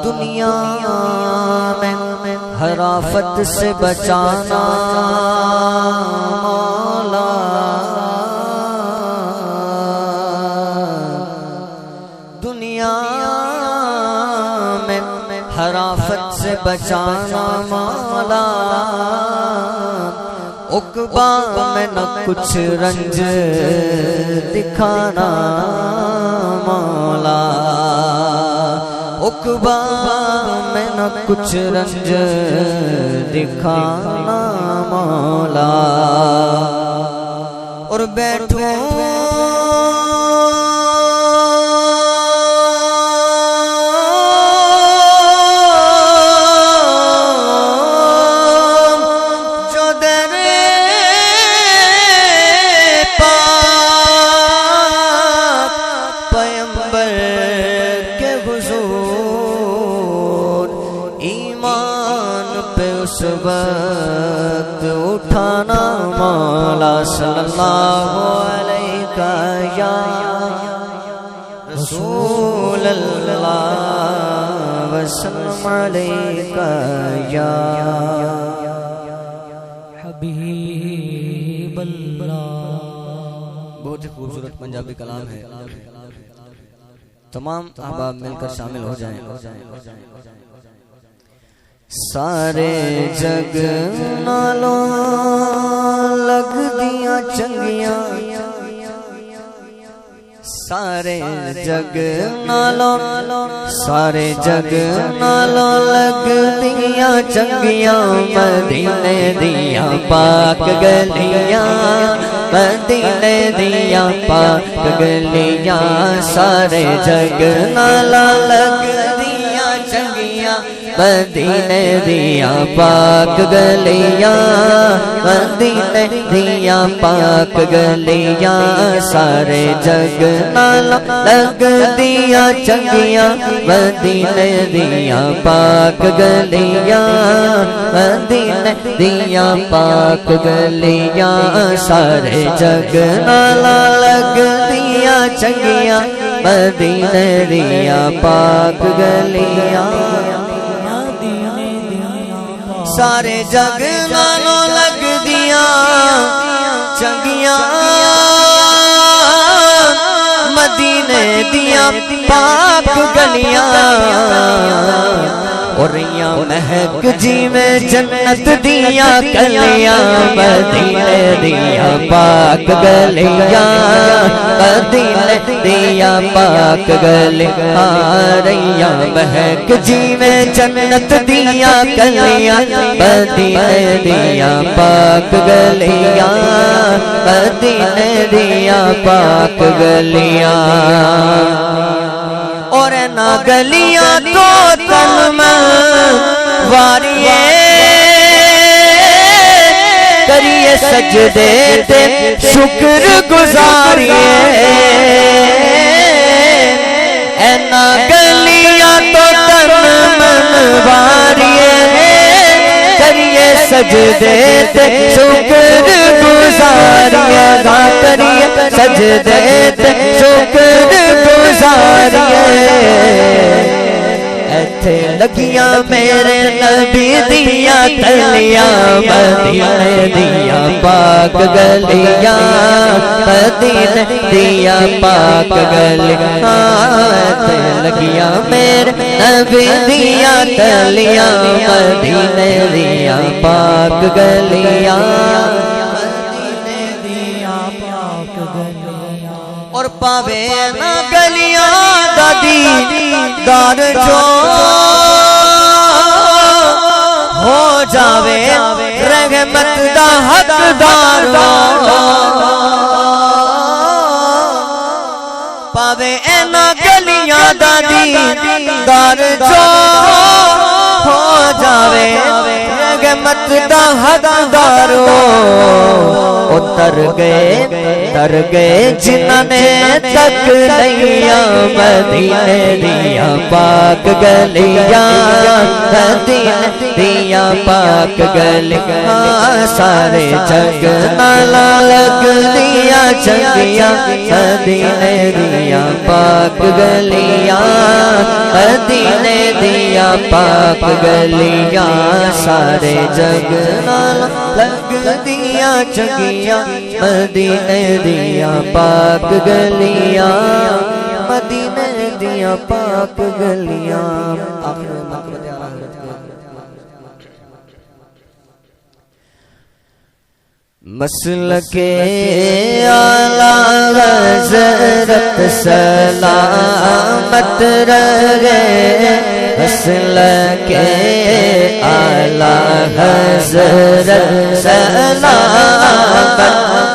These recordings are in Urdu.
دنیا میں ہر آفت سے بچانا مولا، دنیا میں ہر آفت سے بچانا مولا، عقبہ میں نہ کچھ رنج دکھانا مولا، عقبہ میں نہ کچھ رنج دکھانا مولا، اور بیٹھوں اس وقت اٹھانا مولا، صلی اللہ علیہ یا رسول اللہ وسلم علیہ یا حبیب اللہ۔ بہت ہی خوبصورت پنجابی کلام ہے، تمام احباب مل کر شامل ہو جائیں۔ سارے جگ نالوں لگ دیاں چنگیاں، سارے جگ نالوں، سارے جگ نالوں لگ دیاں چنگیاں، مدینے دیاں پاک گلیاں، مدینے دیاں پاک گلیاں، سارے جگ نالوں لگ دیاں چنگیاں، مدینے دیاں پاک گلیاں، مدینے دیاں پاک گلیاں، سارے جگ نال لگ دیاں چنگیاں، مدینے دیاں پاک گلیاں، مدینے دیاں پاک گلیاں، سارے جگ نال لگ دیاں چنگیاں، مدینے دیاں پاک گلیاں، سارے جگ نالوں لگ دیاں چنگیاں، مدینے دیاں پاک گلیاں، اور ریاں مہک جی میں جنت دیاں کلیاں، مدینے دیاں پاک گلیاں، مدینے دیاں پاک گلیاں، ریاں مہک جی میں جنت دیاں کلیاں، مدینے دیاں پاک گلیاں، مدینے دیاں پاک گلیاں، اور نہ گلیاں تو تن واریے کریے سجدے تے شکر گزاریے، اے نہ گلیاں تو تن واریے کریے سجدے تے شکر گزاریے، گا کریے سجدے تے شکر گزاریے، ایتھے لگیاں میرے نبی دیاں تلیاں، مدینے دیاں پاک گلیاں، مدینے دیاں پاک گلیاں، ایتھے لگیاں میرے نبی دیاں تلیاں، مدینے دیاں پاک گلیاں، مدینے دیاں پاک گلیاں، اور پاوے نہ گلیاں دادی دار جو ہو جاوے رحمت دا حقدار، پاوے اینا گلیاں دادی دار جو ہو جاوے رحمت دا حقدار، تر گئے جنہاں نے تک لیاں، مدینے دیاں پاک گلیاں، مدینے دیاں پاک گلیاں، سارے جگ نال لگ دیاں چنگیاں، مدینے دیاں پاک گلیاں، مدینے دیاں پاک گلیاں سارے جگ نال لگ دیاں چنگیاں مدینے دیاں پاک گلیاں مدینے دیاں پاک گلیاں آخر مقبت آخرت مسلک اعلیٰ حضرت سلامت رہے مسلک اعلیٰ حضرت سلامت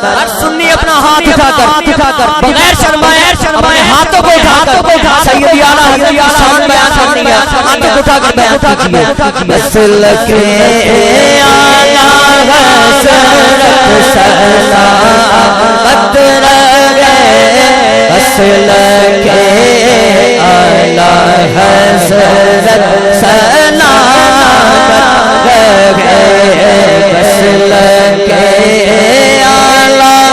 ہر سنی اپنا ہاتھ اٹھا کر بغیر شرمائے اپنے ہاتھوں کو اٹھا سیدی اعلیٰ حضرت کی شان بیان کرنی ہے ہاتھوں کو اٹھا کر بیان کیجئے مسلک اعلیٰ حضرت سلامت رہے مسلک اعلیٰ حضرت سلامت رہے مسلک اعلیٰ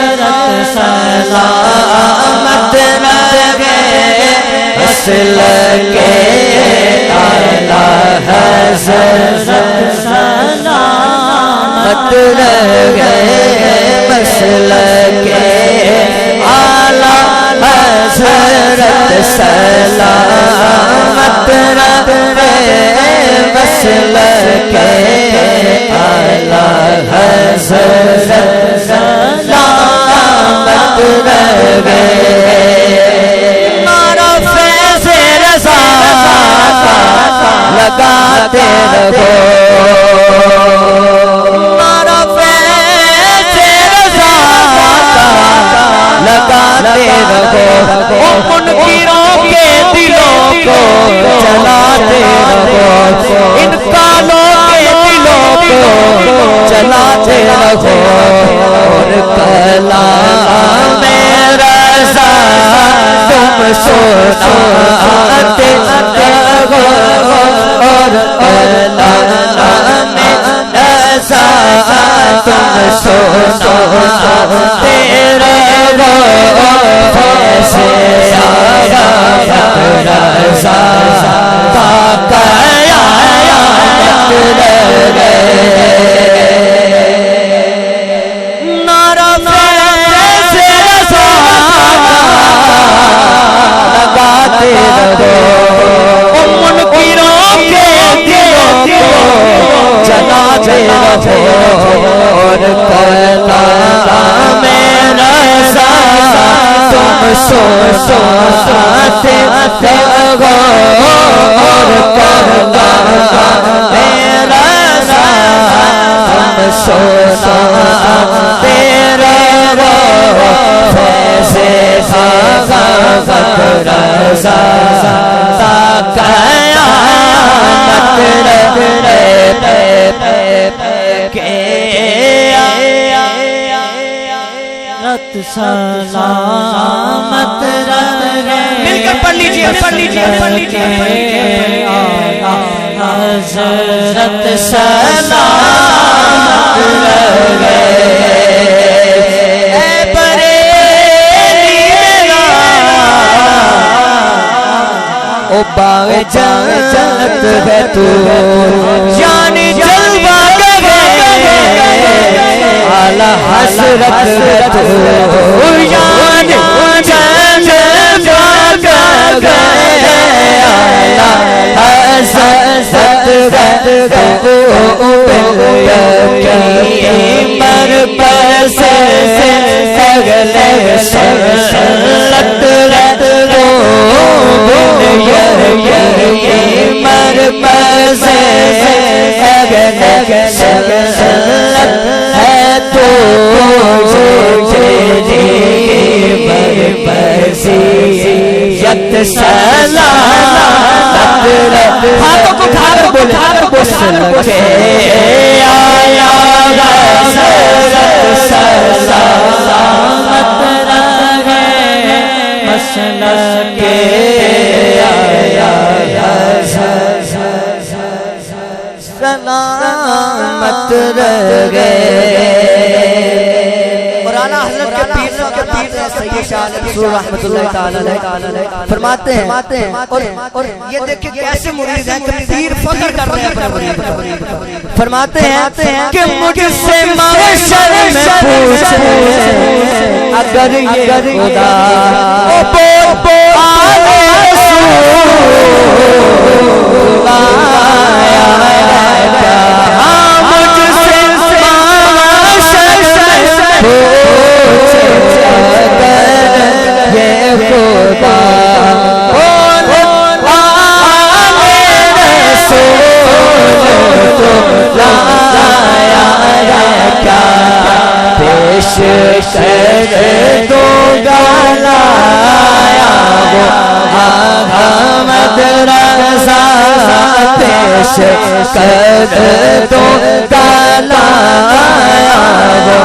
حضرت سلامت رہے مسلک اعلیٰ حضرت سلامت رہے مسلک اعلیٰ حضرت سلامت رہے مسلک اعلیٰ حضرت سلامت رہے نعرہ فیض رضا لگاتے رہو منکروں کے دلوں کو جلاتے رہو ان کالوں کے دلوں کو جلاتے رہو اور کلام رضا تم سناتے رہو اور کلام رضا تم سناتے رہو سے آیا رضا تا قیامت رہے نعرہ فیض رضا لگاتے رہو منکروں کے دلوں کو جلاتے رہو اور کلام رضا تم سناتے رہو اور کلام رضا تم سناتے رہو فیض آغا رضا تا قیامت رہے سلامت رہے مل کر پڑھ لیجئے حضرت سلامت رہے اے بریلی او باغ جنت ہے تو جانی جلوہ گئے اعلیٰ حضرت ہے تو جانی جنت گئے اعلیٰ حضرت ہے تو مر پر سے اگلے سلط رد رو مر پر سے اگلے سلط ہے تو مر پر سے یت سلامت رد ہاتھوں کو کھار مسلک آیا حضرت سلامت رہے مسلک آیا حضرت سلامت رہے مولانا حضرت کے پیر کے پیر سید شاہ منصور رحمۃ اللہ تعالی علیہ فرماتے ہیں اور یہ دیکھیں کیسے مرید ہیں کہ پیر فخر کر رہے ہیں اپنے مرید پر فرماتے ہیں کہ مجھ سے محشر میں پوچھے اگر یہ خدا آلے رسول آیا مجھ سے محشر میں پوچھے اگر یہ خدا کر دو گالایا وہ احمد رضا پیش کر دو گالایا وہ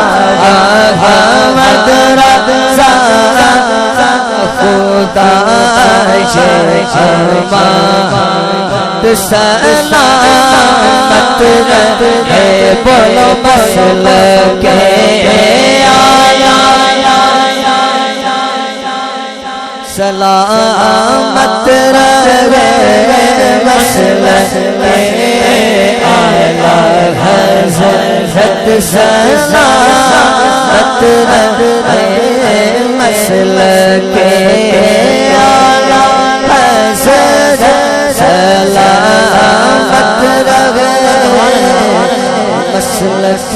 احمد رضا خدا امانت سلامت رہے بولو مسلک سلامت رہے مسلک اعلی حضرت سلامت رہے مسلک اعلی حضرت سلامت رہے مسلک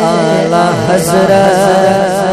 اعلی حضرت